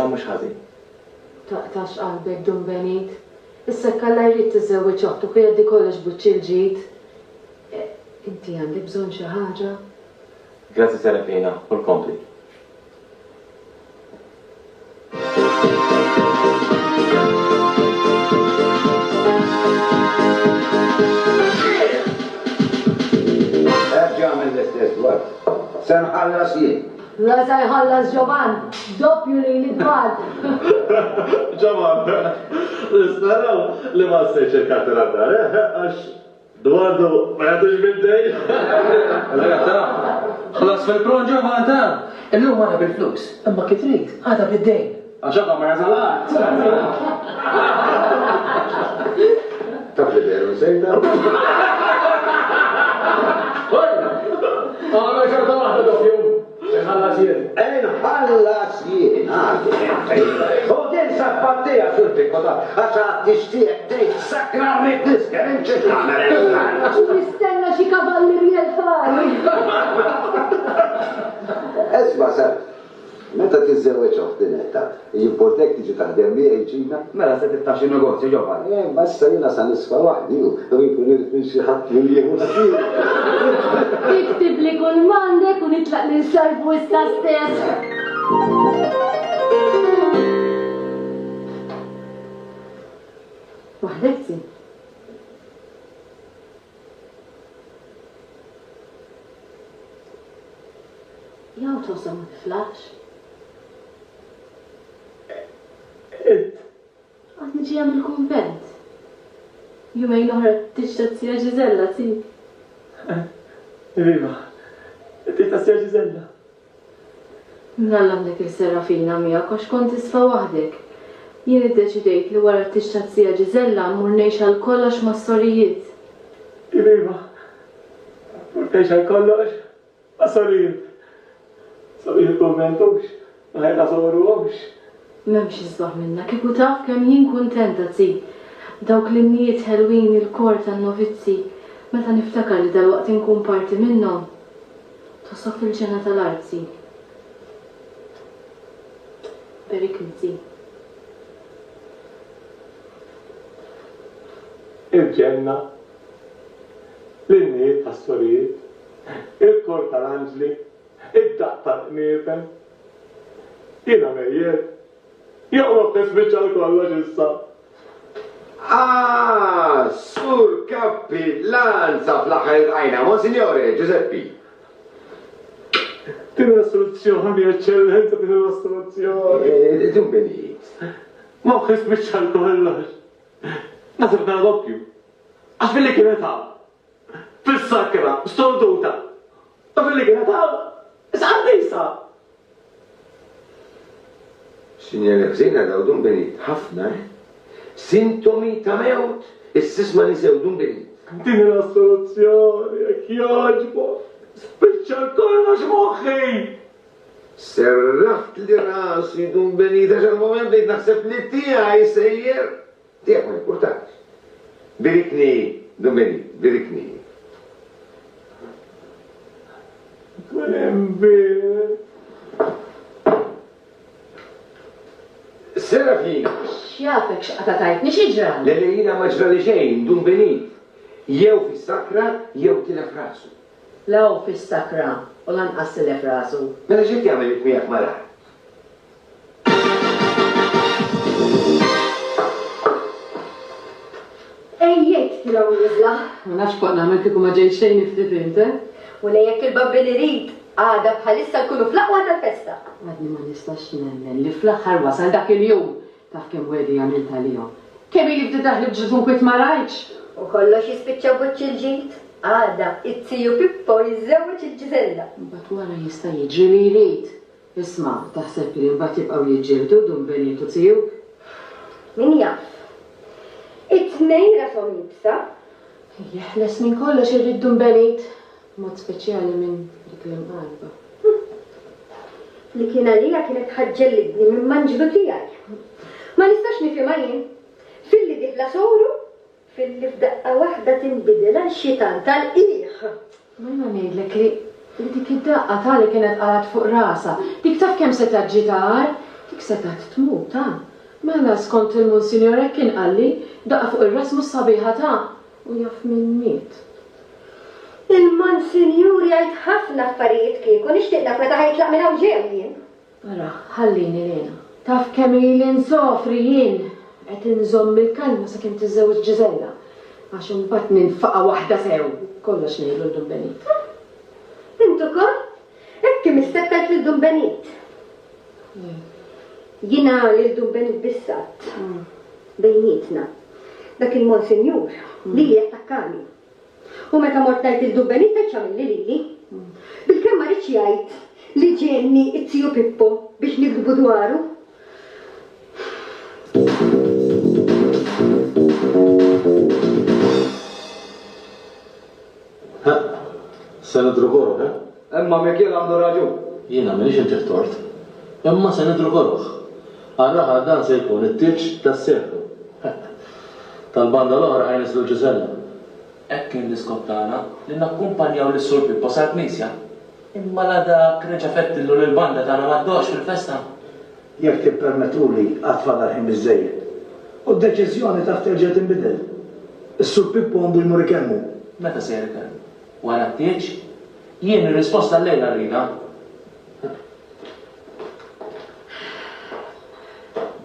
Ġan mhux ħażin. Taqtax qalbek Dun Benit. Issa kalla jrid tiżewweġ oħtu kien jgħaddi kollox buċċil ġid. Inti għandek bżonn xi ħaġa. Grazzi Serafina, u l-kompli. Erġa' mill-istess waqt. Se nħallas jien. La sa jħallas Ġovan, doppju li l-idbad. Ġovan, nistaraw li ma s-sejċ il-katturatar, għax Eduardo ma jgħatux bid-dej. Xlas fil-pron Ġovan ta' illum għana bil-flus, imma kitrit għada bid-dejn. Għaxaqa ma jgħazalat. Taf li veru sejta? Għana xorta waħda doppju. Nħallas jien. Nħallas jien, għadu. U din sappattija sul-pikota, għaxa tixtieq tgħid sakrarni t-nisker, inċi tagħmel. Nistenna xi kavalli bjel-fari. Esma' sar, meta tiżżewweġ oħtinetta, jimportek tiġi taħdem miegħi ċina? Mela se tiftax xi negozju Ġovan. Basta jiena sa nisfa waħdi u jkun irid minn xi ħadd li jieħu ssir. Iktib li kull mandek u nitlaq ninsarfu issa stess. Waħdek si. Jaw tosa ma tiflax. Għadni ġi għamil konvent. Jumejn oħra t-tixtazzija Ġizella, si. Viva, tita s-sja Ġizella. Nallamlek il-Serafina miegħek għax kont isfa waħdek. Jien iddeċidejt li wara t-tixtazzija Ġizella mmur ngħix għal kollox ma' storijiet. Viva, mmur ngħix għal kollox ma' storijiet. Storijiet konventux, ma ħajna soruhomx. M'hemmx isbaħ minna, kieku taf kemm jien kuntenta si. Dawk l-innijiet ħelwin il-kor tan-novizzi, meta niftakar li dalwaqt inkun parti minnhom. Tosok fil-ġena tal-arzi. Berikni si. Il-ġenna, l-innijiet tas-storijiet, il-kor tal-anġli, id-daq tal-qniepen. Jiena mejjed. Joqrob tisbiċċa kollox issa. Sur Kapillanza fl-aħħar il-qajna, Monsignore Giuseppi. Din l-istruzzjoni, eccellenza, din l-istruzzjoni. Dun Benit. Ma tisbiċċa kollox. Nasib na doppju. Għax fil-li kienet għaw. Fil-sakra, storduta. Ma fil-li kienet għaw. Is-għandisa. Signore Fżina daw Dun Benit, ħafna, sintomi ta' mewt, is-sisma nisew Dun Benit. Din l-istruzzjoni, jek joġbo. Spiċċa kollox moħħi. Serraft li rasi Dun Benit, għax għal-moment bejt naħseb li tiegħi sejjer. Tiegħek ma importanti. Birikni, Dun Benit, birikni. Kwem Serafina. X'jafek x'qata tajtni x'ġran? Lelejina ma ġrali xejn, Dun Benit. Jew fis-sakra, jew tilef rasu. Law fis-sakra u lanqas tilef rasu. Mela x'qed jagħmel it-tmiegħek mara? Ejjek tilaw jibla. Ma nafx kont nagħmel kieku ma ġejx xejn niftit inti. U lejjek il-babbi li rid għada bħalissa nkunu fl-aqwa tal-festa. Għadni ma nistax nemmen li fl-aħħar wasal dak il-jum taf kemm wedi għamilt għalihom. Kemm ili bdiet li bġiżun kwit ma rajtx. U kollox jispiċċa buċċ il-ġid. Għada, it-tiju Pippo jiżżewweġ il-Ġisella. Mbagħad wara jista' jiġri li jrid. Isma' taħseb li mbagħad jibqgħu jiġġieldu Dun Benit u tiegħu? Min jaf? It-tnejn rashom jibsa. Jeħles minn kollox irrid Dun Benit. Mod speċjali minn dik l-imqalba. Li kien għalija kienet ħaġġellidni minn manġlu tiegħi. Ma nistax nifhimha jien. Fil-li diħla sowru, fil-li f'daqqa waħda tinbidel għal xitan tal-qiegħ. Ma ngħidlek li dik id-daqqa tali kienet qalat fuq rasa. Dik taf kemm se taġġi tar? Dik setat tmut, ta' mela skont il-Monsinjor hekk kien qalli daqqa fuq ir-ras mhux sabiħa ta' u jaf min miet. Il-Monsinjur jgħid ħafna affarijiet kieku nixtieq naf meta ħajtlaq minn hawn ġew jien. Ara, ħallini lena. Taf kemm ili nsofri jien qed inżomm il-kalma sakemm tiżżewweġ Ġiżella għax imbagħad ninfaqa' waħda sew kollox ngħidu l-Dumbenit. Intu kol? Hekk mistettajt lil-Dumbenit. Jina lil-Dumbenit bissat. Bejnietna. Dak il-Monsinjur li jattakkani. U meta mort ngħid il-Dumbenit qed x'għamilli lili. Bil-kemm ma rridx jgħid li ġenni it-tiju Pippo biex nikdbu dwaru. Se nidru korok, Imma Mikiel għandu raġun. Jiena minix inti ħtort. Imma se nidru korok. Għarraħa dan se jkun it-tiġ tas-seklu. Tal-banda l-oħra ħajnislu Ġiżella. Hekk kien l-iskop tagħna li nakkumpanjaw lis-Sur Pippo sal-Knisja. Imma la dak reġa' fettillu lill-banda tagħna m'għaddux fil-festa. Jekk tippermettuli għatfall ħin biżżejjed. U d-deċiżjoni taf terġa' tinbidel. Is-Sur Pippo għandu jmur ikellmu. Meta se jkellmu? Wara t-tieġ? Jien ir-risposta llejla rrida.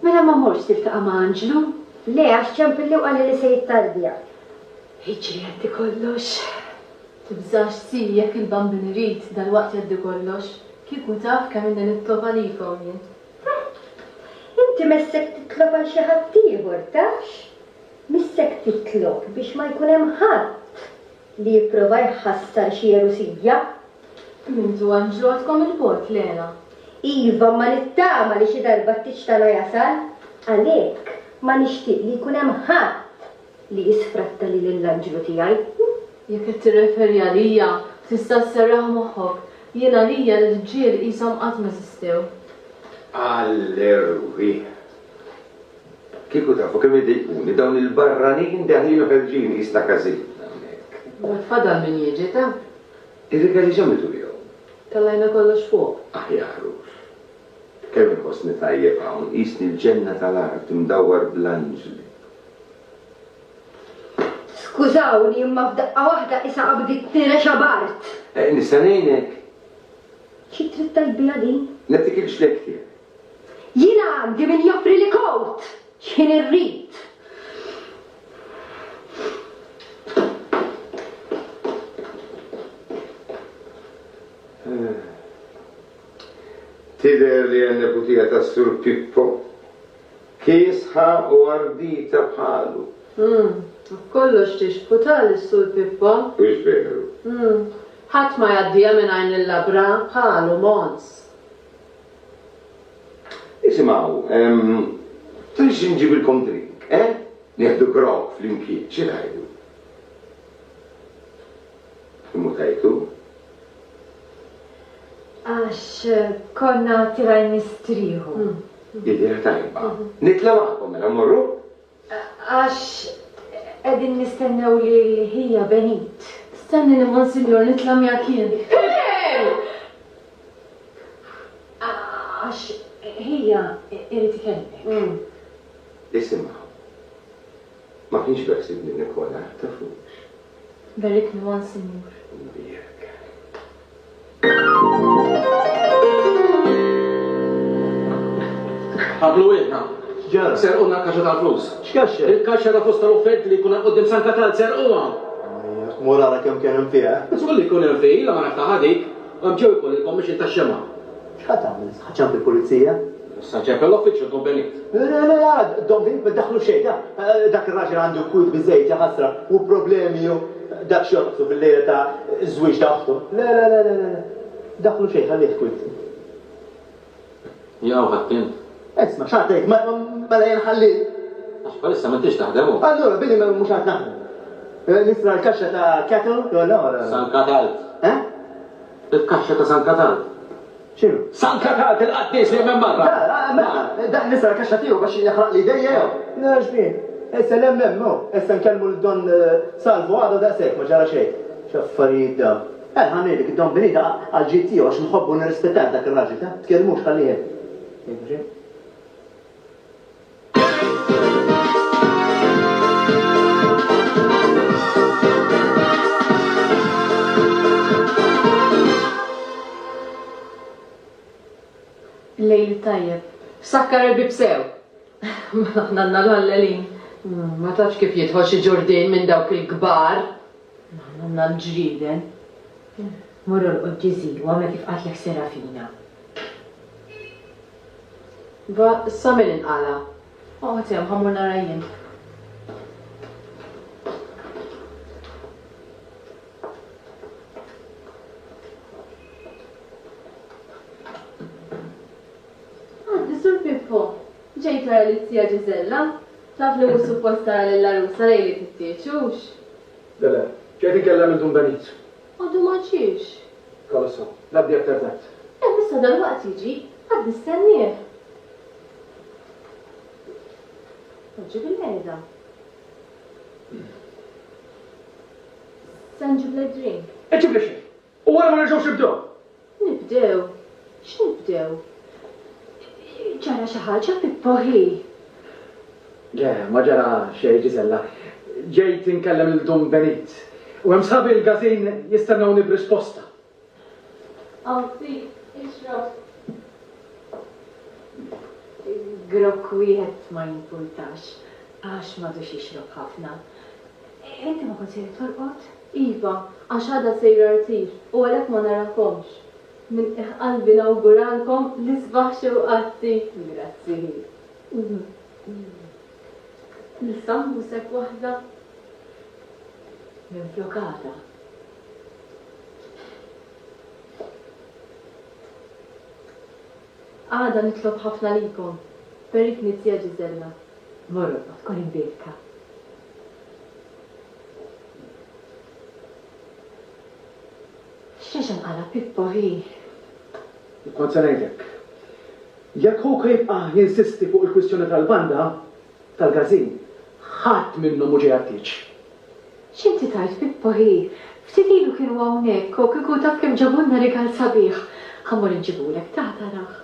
Mela ma morx tiftaqa' ma' Anġlu? Le għax ċempilli u qalli li se jittardja. Iġri għaddi kollox. Tibżax si jekk il-bambin irid dal-waqt jaddi kollox. Kieku taf kemm inna nitlob għalikom jien. Inti messek titlob għal xi ħadd ieħor tafx? Missek titlob biex ma jkun hemm ħadd li jipprova jħassar xi jerusija. Mintu Anġlu għadkom il-bot Lena. Iva ma nittama li xi darba t-tiġ tagħna jasal. Għalhekk ma nixtieq li jkun hemm ħadd li jisfratta li l-Anġlu tiegħi. Jekk qed tirreferi għalija, tista' sserraħ moħħok. Jiena lija l-ġiel qishom qatt ma żistew. Allerwi. Kieku tafu kemm idejquni dawn il-barranin daħlin u ħerġin jista' każin. Tfadal min jiġi ta' Ir-rigali ġamitu jom. tallajna kollox fuq. Aħjarux. Kemm inħossni tajjeb hawn, qisni l-ġenna tal-art imdawwar bl-Anġli. Skużawni imma f'daqqa waħda isa qabdit tira xabart. Nista' ngħinek, Xi trid talbija din? nettik il-xlek tiegħek. Jiena għandi min joffri li kot. X'in irrid. Tidher li għan-neputija tas-Sur Pippo kiesħa u ardita bħalu. Kollox tixputal is-Sur Pippo. Wix veru. Ħadd ma jgħaddija minn għajn il-labra bħalu Mons. Isimaw, trix nġibilkom drink, Nieħdu grog fl-imkien, xi ngħidu? Immutajtu? Għax konna tiraj nistriħu. Idea tajba. Nitla maħkom mela morru? Għax edin nistennew li hija Benit. Stenni li Monsinjor nitla miegħek jien. Għax hija irrid ikelmek. Isimaw. Ma kienx beħsibni Nikola, tafu. Berikni Monsinjor. Bijek. Għablu jedna. Ġara. Serquna kaxa tal-flus. X'kaxxa? Il-kaxxa ta' fosta l-offerti li kuna qoddim San Katal serquha. Morala kemm kien hemm fiha. Tqul li jkun hemm fej, la ma naftaħ dik. Ġew ikun il-commission tax-xema. X'ħadd tagħmel? Ħaċċam bil-pulizija? Saċep l-offiċċju tkun benit. La, Domvin, ma daħlu xejn, dak ir-raġel għandu kwit biżejt ħasra u problemi u dak xorqtu fil-lejla ta' żwieġ ta' aħtu. La, daħlu xejn, ħallih kwit. Jaw ħattin. Esma, xaħtek, ma la jenħallih. Għax palissa ma tix taħdemu. Allora, bini ma mhux għad naħdem. Nisra l-kaxxa ta' cattle, wala? San Katal. Il-kaxxa ta' San Katal. Xinu? San Katal il-qaddis li hemm barra. Da, nisra l-kaxxa tiegħu biex jaħraq li dejja jew. Naġbin. Issa lemmem, issa nkellmu l-don Salvo għada daqshekk ma ġara xejn. X'affarijiet da. Ħanejlek id-don Benita għal-ġid tiegħu għax nħobbu nirrispettat dak ir-raġel, ta' tkellmux ħallih. tajjeb. Sakkar il-bib sew. Aħna għandna l-ħallelin. Ma tafx kif jidħol xi ġurdin minn dawk il-kbar. Aħna għandna l-ġriden. Morru l-qodġiżi u għamla kif qatlek Serafina. Va, issa min inqala. Jem, ħammur narajjen. Għaddi sur Pippo, ġejt tara li t-tija Ġizella, taf li mux suppost tara li l-arusa li li t-tieċux. Dele, ġejt nkellem il-dum benit. Għaddu maċiex. Kolosso, labdi aktar dat. Bissa dal-waqt jiġi, għaddi stennieh. Ġib il-mejda. Sanġib le drink. Eġib li xej. U għara ma nerġawx nibdew. Nibdew. X'nibdew? Ġara xi ħaġa Pippoħi. Le, ma ġara xej Ġizella. Ġejt nkellem il-dum benit. U hemm sabi l-gazin jistennawni b'risposta. Għalti, ixrob. Grok wieħed ma jimpurtax, għax m'għadux jixrob ħafna. Inti ma kont sejri torqod? Iva, għax għadha sejra rtir u għalhekk ma narakomx. Min qalbi nawguralkom l-isbaħ xewqati. Grazzi. Nista' nbusek waħda? Minn flokata. Għada nitlob ħafna likom. Perik nizja Ġizella. Morru, tkun imbirka. X'eġan għala Pippo hi? Kont se ngħidlek. Jekk hu jibqa' jinsisti fuq il-kwistjoni tal-banda, tal-gazin, ħadd minnhom mhu ġej għattiġ. X'inti tajt Pippo hi? Ftit ilu kienu hawnhekk u kieku taf kemm ġabulna rigal sabiħ. Ħammur inġibulek taħtaraħ.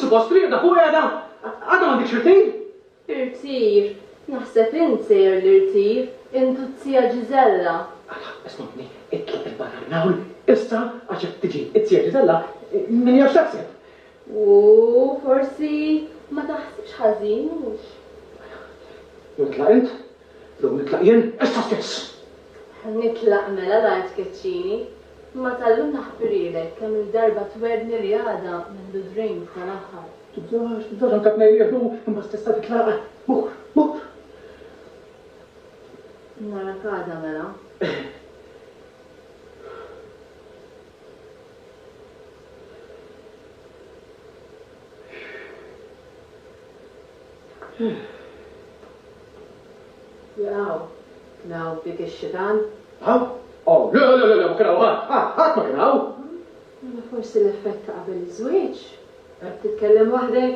Suppost li da fuq għada m'għandek xirtin? Irtir. Naħseb insir l-irtir. Intu t-tija Ġizella. Isma'ni, itlaq il-barra nawl, issa għaxek tiġi it-tija Ġizella min jafx taħseb. Forsi ma taħsibx ħażin mhux. Nitlaq int, jew nitlaq jien, issa stess. Nitlaq mela dajt keċċini. Ma tal-lum naħbirilek kemm il-darba twerdni li għada minn drink tal-aħħar. Tibżax anka tnejliħu imma stessa titlaqa. Mur. Nara għada mela. Law dik ix-xitan. Oh, le, ma kienaw ħadd ma kienaw. Forsi l-effett ta' qabel iż-żwieġ. Qed titkellem waħdek.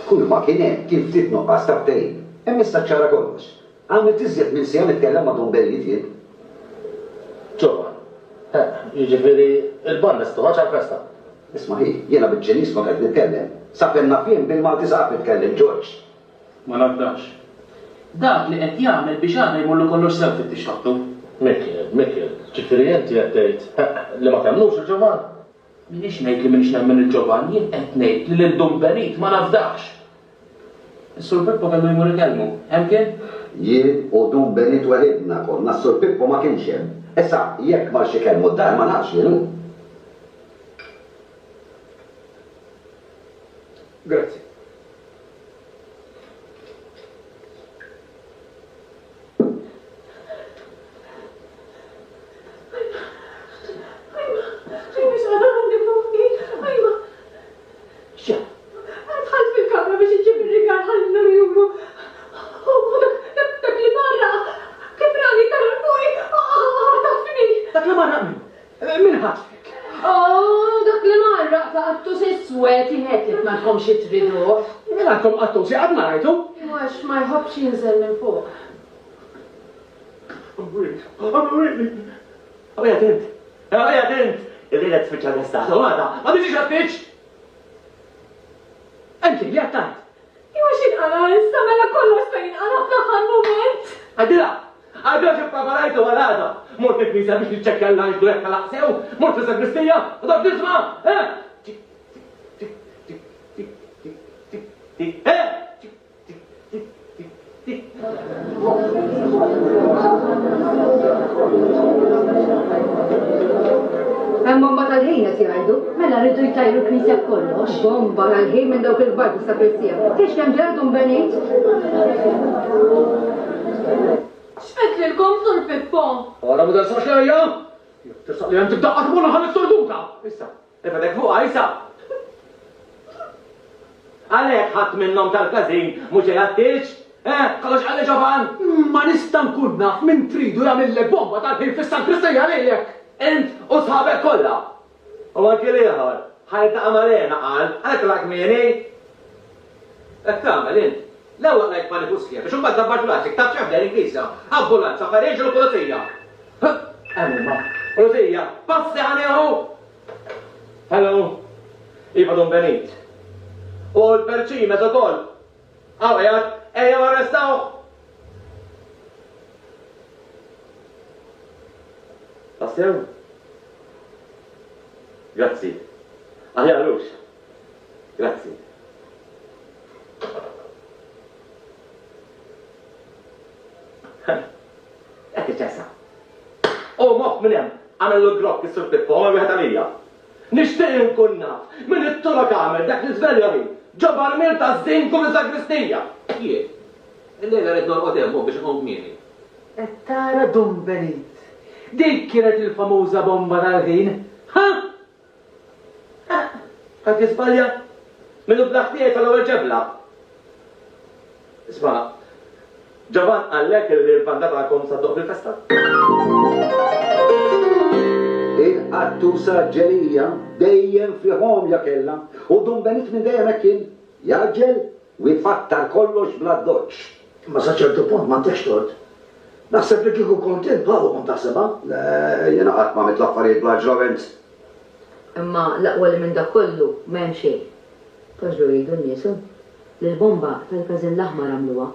Kull ma kien hemm kif ftit noqqas ta' ftehim. Hemm issa ċara kollox. Għamilt iżjed minn sija nitkellem ma' Dom Benit jien. ġovan. Jiġifieri il-banda stuħaċ għal-festa. Isma' hi, jiena bil-Ġenis kont qed nitkellem. Safenna fien bil-Malti saqaf nitkellem George. Ma nafdax. Dak li qed jagħmel biex għandna jmullu kollox sew fit-tixtaqtu. Mikkel, ġifieri inti qed tgħid li ma tagħmlux il-ġovan. Minix ngħid li minix nemmen il-ġovan, jien qed ngħid li l-Dom Benit ma nafdax. Is-Sur Pippo kellu jmur ikellmu, hemm kien? Jien u Dom Benit weħedna konna s-Sur Pippo ma kienx hemm. Issa jekk ma xi kelmu d-dar ma nafx jien. Grazie. Dak li marraq min ħatfek. Dak li marraq ta' għattu s-swet jħetlek ma tkomx jitriduħ. Min għandkom għattu si għad marajtu? Għax ma jħobx jinżel minn fuq. Għawja tent, għawja tent. Il-lejla t-sfiċa l-istaħ, għada, għadu ġiġ għatfiċ. Anki li għattajt. Iwa xinqala issa mela kollox ta' jinqala fl-aħħar moment. Għadila, għadila xibqa barajtu għal-għada. Mort il-knisa biex nċekja l-għajtu lekka laqsew, mort il-sagristija, u daf nisma, Hemm bomba tal-ħin qed jgħidu, mela rridu jtajru knisja kollox. Bomba tal-ħin minn dawk il-bardi sakristija. Kiex kemm ġerdhom benejt? X'fek lilkom sur Pippo? Għara ma darsax lejja? Tirsaq li għan tibdaqqat muna ħalet sorduta. issa, nifadek fuqa, issa. Għalek ħadd minnom tal-kazin, mux jgħattiex? Kollox għalli ġovan? Ma nista' nkun naf min tridu jagħmellek bomba tal-ħin fis-sakristija lejlek. Ent u sħabek kolla. U anki liħor, ħajta għamalena għal, għalek l-akmini. Ekkamel int, l-ewwel ngħid ma nifuskija, biex imbagħad dabbar plastik, taf x'efda l-Ingliża, ambulanza, ħareġ u polizija. Għamma. Polizija, passi ħaneħu. Hello, Iva Don Benit. U l-perċimet ukoll. Għawajat, ejja arrestaw. Passew? Grazzi. Aħjarux. Grazzi. Ekki ċessa. U moħ minnem, għamel l-grok kissur Pippo, ma wieħed għalija. Nishtiq nkun naf, minn it-tolok għamel dak l-izvelja li, ġobar mil ta' zdin kum il-sagristija. Jie, il-lejla rrid norqot emmu biex nkun kmieni. Tara Don Benit. Dik kienet il-famuża bomba tal-ħin. Ha? Għak jisbalja? Minnu blaħtijiet tal-ewwel ġebla. Isma, ġavan għallek il-banda ta'kom sadduq fil-festa? Il-qattusa ġerija dejjem fiħom jakella u Don Benit minn dejjem kien jaġġel u jfattar kollox bla doċ. Ma saċertu punt ma teċtort. Naħseb li kieku kontent bħalu kon taħseba? Le, jena qatt ma mitla affarijiet bla ġrovent. Imma l-aqwa li minn dak kollu m'hemm xejn. Taġlu jgħidu n-niesu li l-bomba tal-każin l-aħmar għamluha.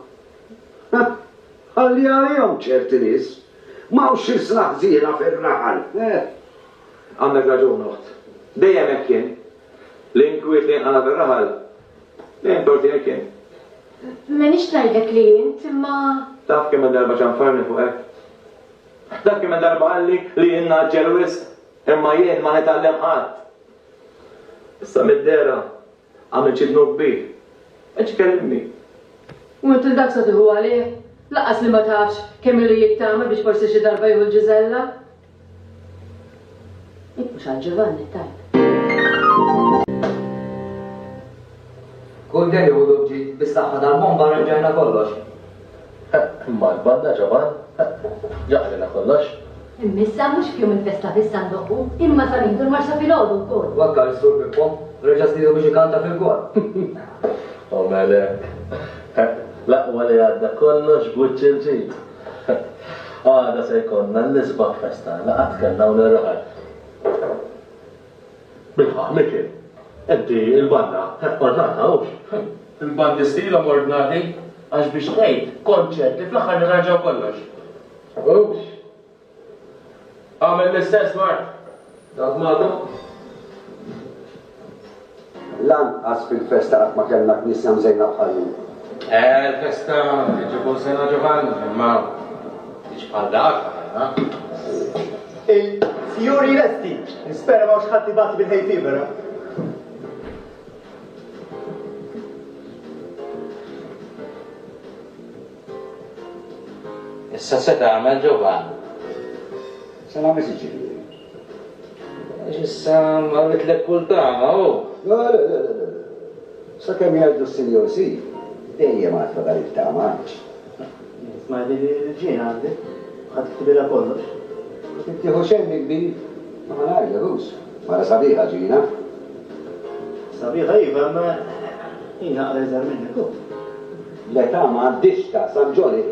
Għalli għalihom ċerti nies. Mawx isnaħ żiena fir-raħal. Għandek raġun uħt. Dejjem hekk kien. L-inkwiet li għana fir-raħal. L-importi hekk kien. M'għandix ngħidlek li int imma Taf kemm darba ċanfarni fuq hekk. Dak kemm darba għalli li jenna ġelwis, imma jien ma nitgħallem ħadd. Issa mid-dera għamil ċidnu kbir. Eċ kellimni. U inti dak sa tiħu għalih, laqas li ma tafx kemm ilu jiktama biex forsi xi darba jħu l-ġiżella. Mhux għal Giovanni tajt. Kull deli u dubġi bistaħħa dal-bomba rġajna kollox. Ma l-banda ġaban, ġaħlina kollox. Immissa mhux fjum il-festa fis-sandoqu, imma salidu l-marsa fil-ħodu wkoll. Wakkal is-sur Pippo, reġa stidu biex ikanta fil-kor. U melek, laqwa li għadda kollox buċċil-ġid. Għada se jkonna l-isbaħ festa, laqat kellna u l-raħal. Bilħa, Mikil, enti il-banda, ordnata ux. Il-bandi stila ordnati, għax biex ngħid konċert li fl-aħħar nirraġaw kollox. Ux. Għamel l-istess Mart. Dak madu? Lanqas fil-festa qatt ma kellna knisja mżejna bħallu. L-festa ġibu sena Giovanni, ma iġ bħal dak, ha? Il-fjuri resti, nispera ma xħatti bati bil-ħej fibera. Issa se tagħmel Giovanni. Se nagħmel siġifieri. Issa marritlek kull tama, u. La. Sakemm jgħidu s-sinjosi, dejjem għad fadal il-tama. Isma' li ġien għandi, ħadd tiktibila kollox. Tittiħu xemmi kbir, ma ħanajja rus. Mara sabiħa ġina. Sabiħa iva, ma jina għal-eżar minniku. L-età ma għaddix ta' samġoli.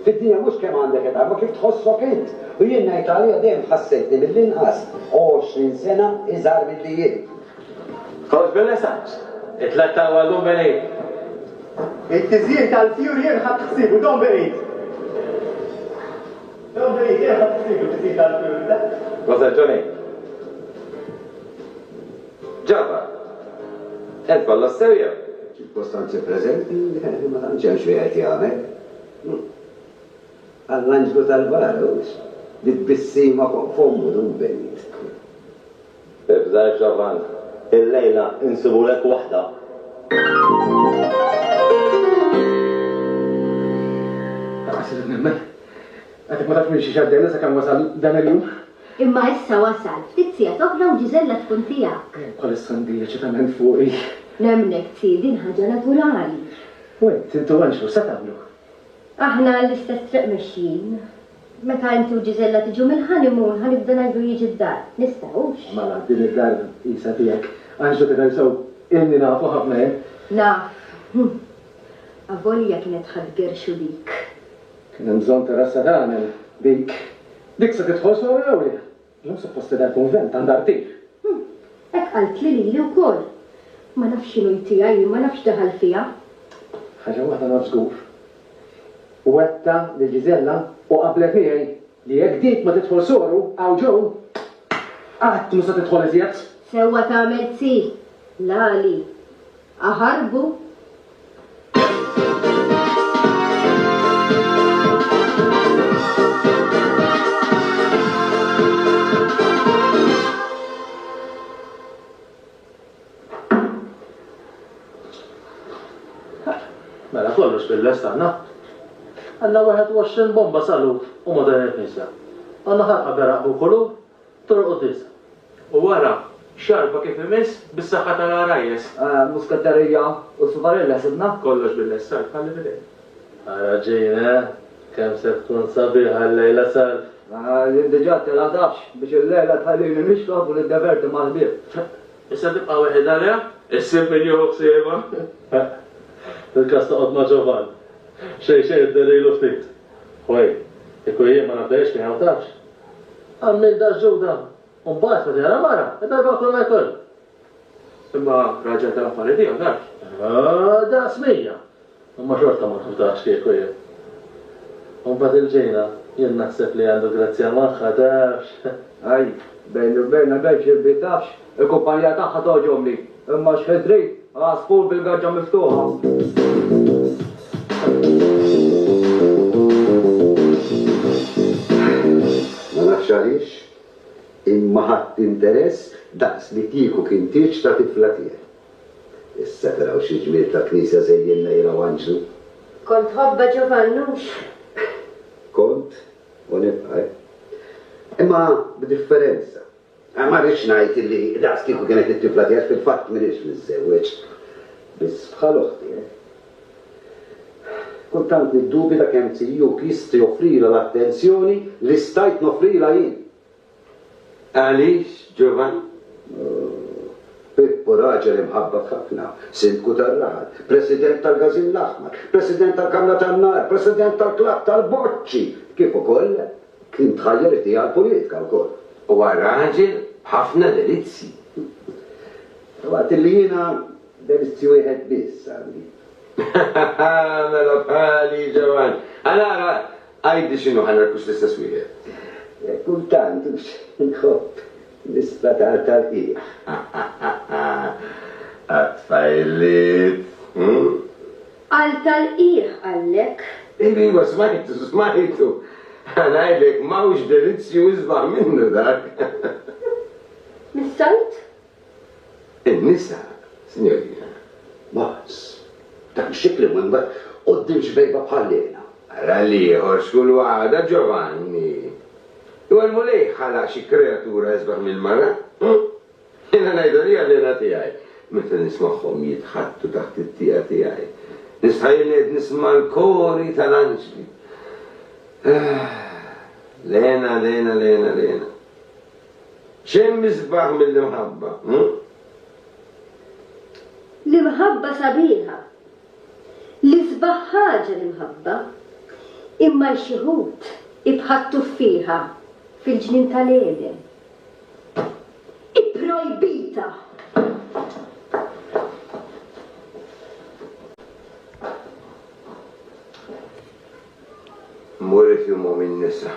Fid-dinja mux kemm għandek età, ma kif tħossok int. U jien ngħid għalija dejjem ħassejtni mill-inqas 20 sena iżgħar milli jien. Kos bil-esax, it-tlatta għadhom benejt. Il-tizjien tal-fjur jien ħadd ħsibu, don berit. Don berit jien ħadd ħsibu il-tizjien tal-fjur, da? Cosa Johnny? Ġabba, ent balla sewja. ċirkostanzi preżenti, ma tantx wieħed jagħmel. Għall-anġlu tal-barus, bit-bissima fuq fommu dun benit. Ibżar ġavan, Il-lejla insibu lek waħda. Għatek ma tafx minn xi xaddejna sa' kam wasal dan il-jum? Imma issa wasal, ftit sigħat oħra u Ġiżella tkun tiegħek. Kol is-sandija ċitament fuqi. Nemnek din ħaġa naturali. Wejt, intu għanxu, sa tagħmlu? Aħna l-istess triq mexxin. Meta inti u Ġiżella tiġu mill-honeymoon ħanibda ngħidu jiġi d-dar. Nistgħux? Mela din id-dar isa tiegħek. Għanxu tiversaw inni nafu ħafna hemm. Naf. Avolja kienet ħadgerxu dik. Kien hemm bżonn terassa tagħmel dik. Dik se titħol sora jew le? Jew suppost tidher kunvent għand artif. Hekk qalt lili wkoll. Ma nafx x'inhu tiegħi, ma nafx daħal fiha. Ħaġa waħda naf żgur. Wetta li Ġiżella u qablet miegħi li jekk dik ma tidħol soru għaw ġew qatt mhux se tidħol iżjed. Sewwa tagħmel si. Lali. Aħarbu. Mela kollox bil-lest għanna. Għanna 21 bomba salut u modernet nisa. Għanna ħarqa beraqbu kollu, turqu disa. u wara, xarba kif imiss bis-saħħa tal-arajjes. Muskattarija u subarella sibna? Kollox bil-lessar, ħalli bidej. Ġejna, kem se tkun sabiħa l-lejla sal. Diġà tela tafx biex il-lejla tħallini nixrob u niddeverti mal-ħbieb. Issa tibqa' wieħed għalija? Issib milju ħsieba. Il-kas toqgħod ma' Ġovan. Xejn id-derilu ftit. Wej, ikku jien ma nafdejx li tafx. Għammil dax ġuda. Mbagħad ma tara mara, id-darba kull ma jkoll. Imma raġel tal-affarijiet tiegħu dak. Da smija. Imma xorta ma tafx kieku jien. Mbagħad il-ġejna, jien naħseb li għandu grazzja magħha tafx. Aj, bejn u bejn bejn xirbi tafx, il-kumpanija tagħha toġobni. Imma x'fedri, għasfur bil-gaġġa miftuħa. Ma nafx għaliex, imma ħadd interess daqs li kieku kien tieġ ta' tifla tiegħek. Issa taraw xi ġmiel ta' knisja żejjin lejla wanġlu. Kont ħobba Ġovannux. Kont u nibqa'. Imma b'differenza. Ma rridx ngħid li daqs kieku kienet it-tifla tiegħek fil-fatt m'iniex niżżewweġ. Biss bħal uħti. Kultant niddubita kemm tijjuk jista' joffrila l-attenzjoni li stajt nofrila jien. Għaliex, Ġovan? Pippo raġel imħabba ħafna, sindku tar-raħal, president tal-Gazin l-Aħmar, president tal-Kamra tan-Nar, president tal-Klabb tal-Boċċi, kif ukoll kien tħajjer tiegħi għall-politika wkoll. Huwa raġel b'ħafna delizzi. Waqt li jiena delizzi wieħed biss għandi. Mela bħali, Ġovan. Allora, għajdi x'inhu ħanarkux l-istess wieħed. Kultant, nħobb l-ispatar tal-qiegħ. Għatfajlit. Għal tal-qiegħ għallek. Iva, smajtu. Għanajlek mawx delizzju izbaħ minnu dak. Mis-sajt? Il-nisa, signorina. Mas, dak xikli minn bat, qoddim xbejba bħallina. Ralli, orxkul għada Giovanni. U għal-mulej ħala xi kreatura izbaħ mill-mara. Jena najdu li għallina tijaj. Meta nismaħħom jitħattu taħt it-tija tijaj. Nisħajled nisma l-kori tal-anġli. Lena. Xem misbaħ mill-imħabba? L-imħabba sabiħa. L-isbaħ ħaġa l-imħabba. Imma l-xieħut ibħattu fiha fil-ġnien tal-Eden. Iprojbita. Muri fjummu minn nisa.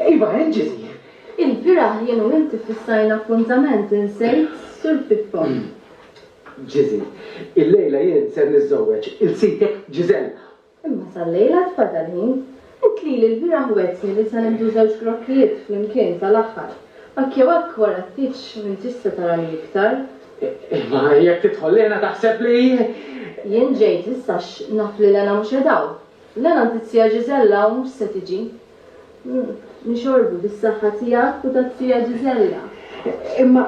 Iva, ġizi. Il-biraħ jenu inti fissajna appuntament insejt sur Pippo. Ġizi, il-lejla jien ser niżżewweġ il-sitek Ġizella. Imma sal-lejla tfadal ħin, intli li l-biraħ wetzni li sa nimdu żewġ krokkijiet fl-imkien tal-aħħar. Anke jekk wara t-titx minn tista tara iktar. Ma jekk tidħol lena taħseb li jien ġejt issax naf li lena mhux edaw. Lena tizzija Ġizella u mhux se tiġi. Nixorbu bis-saħħa tiegħek u tat-tija Ġizella. Imma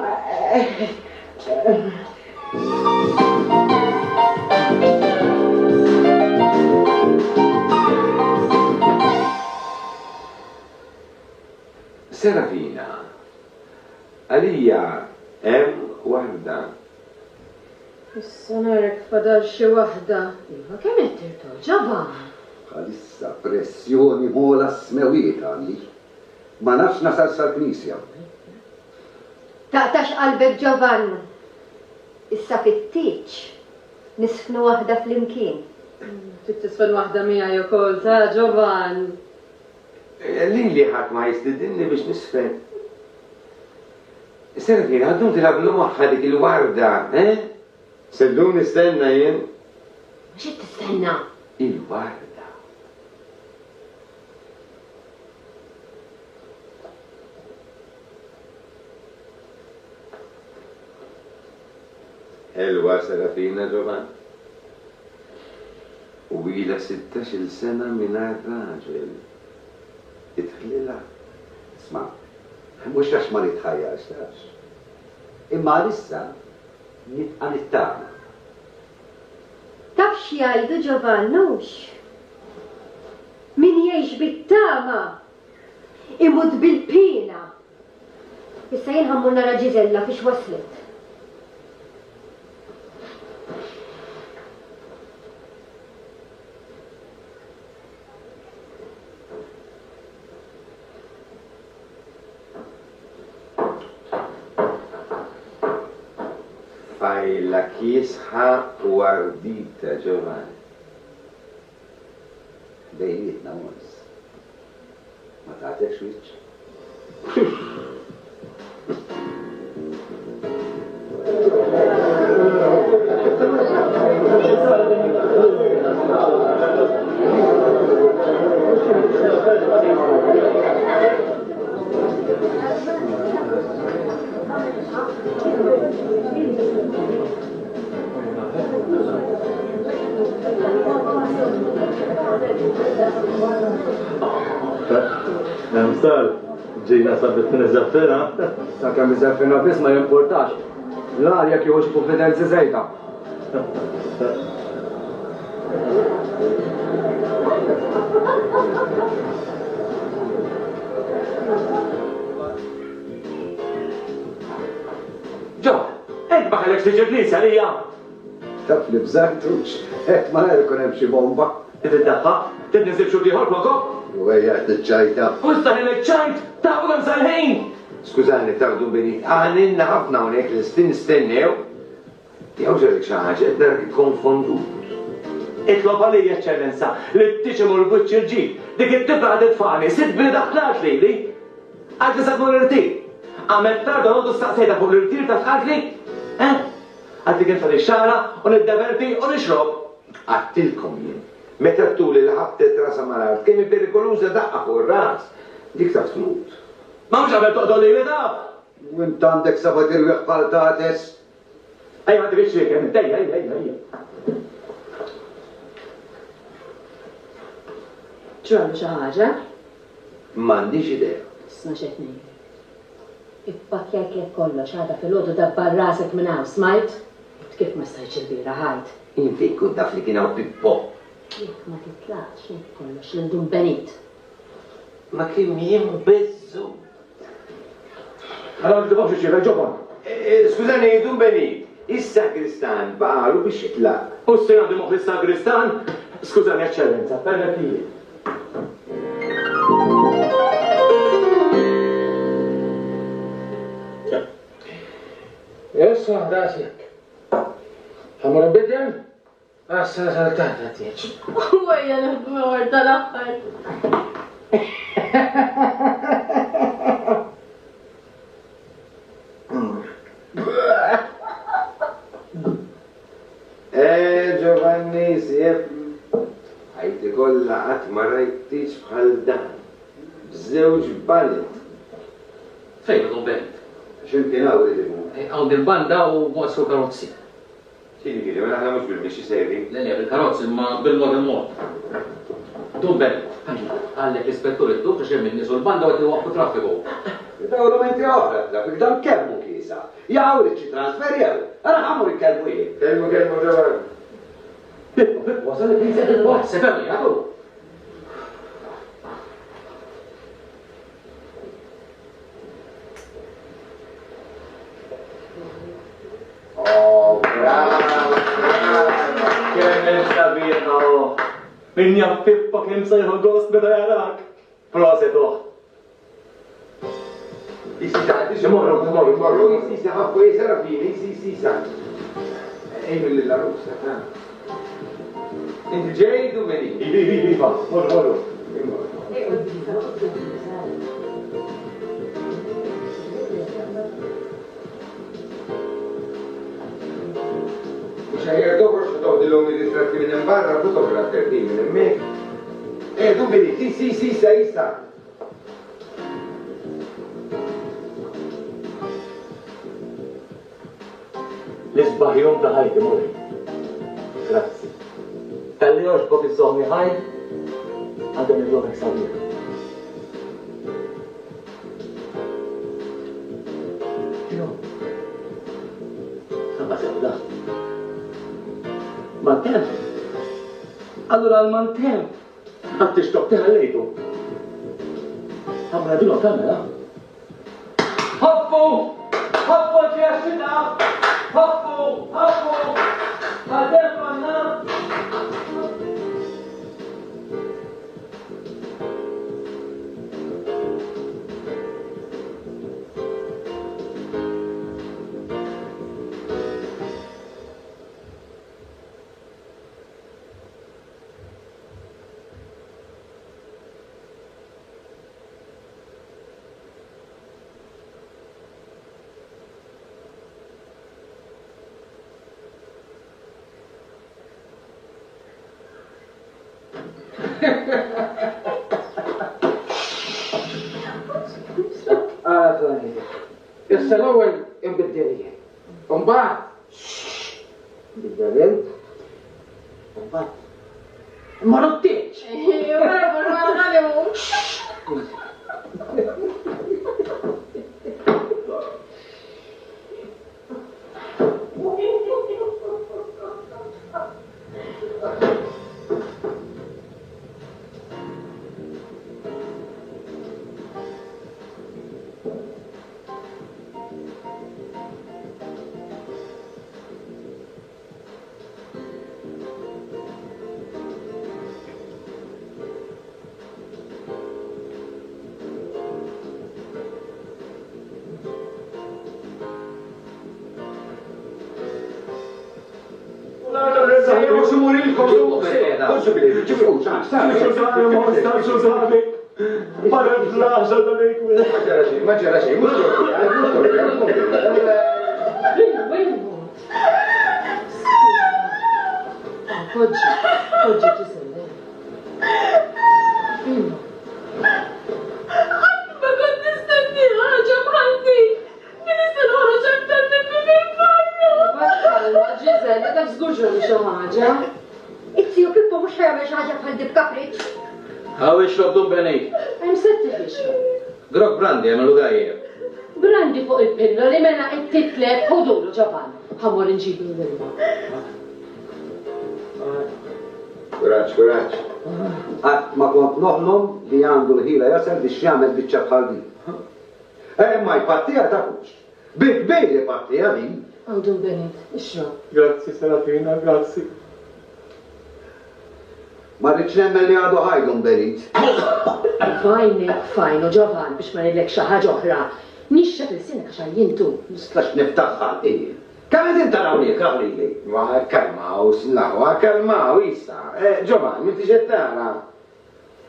Serafina, għalija hemm waħda. Issa narek fadal xi waħda. Iva kemm qed tirtoġa' Għalissa pressjoni mola smewiet għalli. Ma nafx nasal sal-knisja. Taqtax qalbek Giovanni. Issa fit-tiċ nisfnu waħda fl-imkien. Tittisfel waħda miegħi wkoll ta' Giovanni. Li ħadd ma jistidinni biex nisfen. Serafina, għaddum tilablu moħħa dik il-warda, Seddum nistenna jien. Mhux tistenna? Il-warda. Elwa Serafina Giovanni. U ila 16 sena mingħajr raġel. Itħlila. Isma, mhux għax ma nitħajjax għax. Imma issa nitqa' nittama. Taf x'jgħidu Giovannux? Min jgħix bit-tama imut bil-pina. Issa jien ħammur nara Ġizella fiex waslet. Fajla kiesħa u ardita Giovanni. Bejnietna mons. Ma tagħtekx wiċċ. Sal, ġejna sabbet n-eżaffena. Sa' kemm iżaffena biss ma jimportax. L-arja kieħux konfidenzi żejda. Ġo, ed baħalek tiġi knisja lija. Taf li bżartux, ma jkun hemm xi bomba. Tiddaħħa, tidniżil xu liħor koko? U għajja t-ċajta. Usta ħilek ċajt, tafu għam sal-ħin. Skużani, tardu bini, għaninna ħafna unek li nistennew. Tijaw ġerek xaħġa, id-darak konfondu. Itlob għalli, eccellenza, li t-tiċem u l-butċi l-ġib. Dik it-tibra għadet fani, sit bini daħlax li. Għadli sadmu l-irtir. Għamel tarda għoddu staqsejda fuq l-irtir ta' tħadli. Għadli kien fali xara, u nid-deverti u nixrob. Għattilkom jien. Meta t-tuli l-ħabtet rasa malar, kemmi perikoluza daqqa fuq ras. Dik ta' tmut. Ma mux għabel toqdol li l-edab. U int għandek sabat irweħ paltates. Ej, għaddi biex xiekem, ej. ċuħallu xaħġa? M'għandix idea. Isma xetni. Ippakjak jek kollox ħada fil-ħodu dabbar rasek minn hawn smajt? Kif ma stajċ il-bira ħajt? Inti kun taf li kien hawn Pippo. Jek ma titlax jek kollox l-ndum benit. Ma kien jimbezzu. Allora non tibgħux iċċira ġobon. Skużani, dun beni, is-sakristan baqalu biex jitlaq. U s-sena di moħli sagristan? Skużani, eccellenza, permettili. Issa, dasjek. Ħamur bidem? Assa saltata tieċ. Wejja nħdmu għar tal-axħar. Giovanni, sief. Ħajti kolla qatt ma rajtix bħal dan. Bżewġ balet. Fejn għadu bent? Xinti nawri dimu? Għaw dil-banda u wassu karozzi. Xini kiri, ma naħna mux bil-bixi seri. L-għalja bil-karozzi ma bil-mod il-mod. Dun bent, għallek l-ispettur id-dub biex jemmin nisu l-banda u għati waqfu traffiku. Dawlu menti oħra, dak dan kemmu kisa. Jgħawri ċi transferjaw. Għana għamur il-kelmu jie. Kelmu ġavan. Pippo, wasal il-pizza il-bot. Seferni, għadu. Oh, bravo. Kemm sabiħa. Min jaf Pippo kemm sajħu gost beda jarak. Proset uħ. Morru, jisisa, ħaffu jisara fini, jisisa. Ejnu l-russa, Inti ġej du meni? Iva, morru. Mux ħajjer dokur xħu dillom il-distratti minn imbarra, fotografer di minn immek. Du meni, jisa. L-isbaħjum ta' ħajti morri. Grazzi. Kalli oġbok iż-żommi ħaj, għadem il-żommi sabiħ. Ġo. Sabba sebda. Mantem. Allora għal-mantem. Għatti xtoq teħallejtu. Għamra dino tamela. Hoppu! Hoppu ġeħxina! Hoppu! Għadem għanna! Issa l-ewwel imbiddelija. Umbagħad. Biddel. Umbagħad. Ma rottiċ. Ma ġara xej, mux Poġġi ġiselle. Ma kont nistenni ħaġa bħal din. Min istan ħaġa aktar minn il-farru. Battalla, ġiselle, dak żgurġu li xi ħaġa. Ittiju Pippo mux ħajamel xaħġa bħal dib kapriċ. Għaw ixrob dun beni. Hemm setti biex. Grok brandi għamlu dajjer. Brandi fuq il-pillo li mena it-titlek ħudulu ġaban. Ħamur nġibu l-ilma. Kuraġġ. Għat ma kont noħlom li għandu l-ħila jasal biex jagħmel biċċa bħal din. Ma jpattija ta' kux. Bejli pattija din. Għawdu Benit, ixrob. Grazzi, Serafina, grazzi. Ma rridx nemmen li għadu ħajdhom Benit. Fajnu ġovan biex ma nillek xi ħaġa oħra. Nixxef il-sinek għax jintu. Nistax niftaħħal ejjin. Kamet inta rawni kawli. Ma kalmaw, snawa, kalmaw, issa. Ġovan, mi tiġet tara.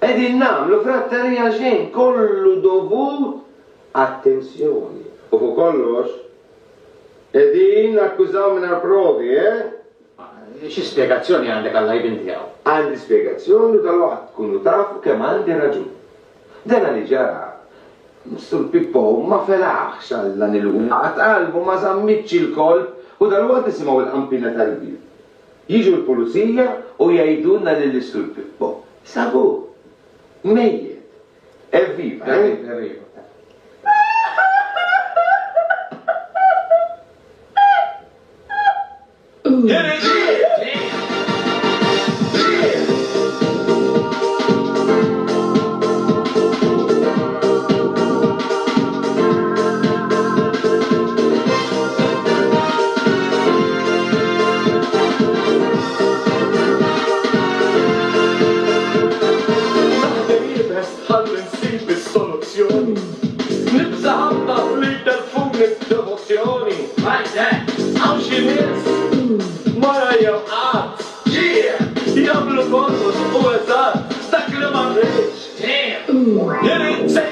Edin namlu frattarija xejn, kollu dovut attenzjoni. U fu kollox, edin akkużaw minn provi, Xi spjegazzjoni għandek għalla jibin tiegħu? Għandi spiegazzjoni tal-waqt tkunu tafu kemm għandi raġun. Dena li ġara. Mr. Pippo ma felaħx għallan il-għat qalbu ma zammitx il-kolb u dal-waqt nisimaw il-qampina tal-bir. Jiġu l-pulizija u jgħidulna lill-Mr. Pippo. Sabu, mejjet. Evviva, Evviva. Jamlu kollox u eżatt, dak li ma rridx. Jiri,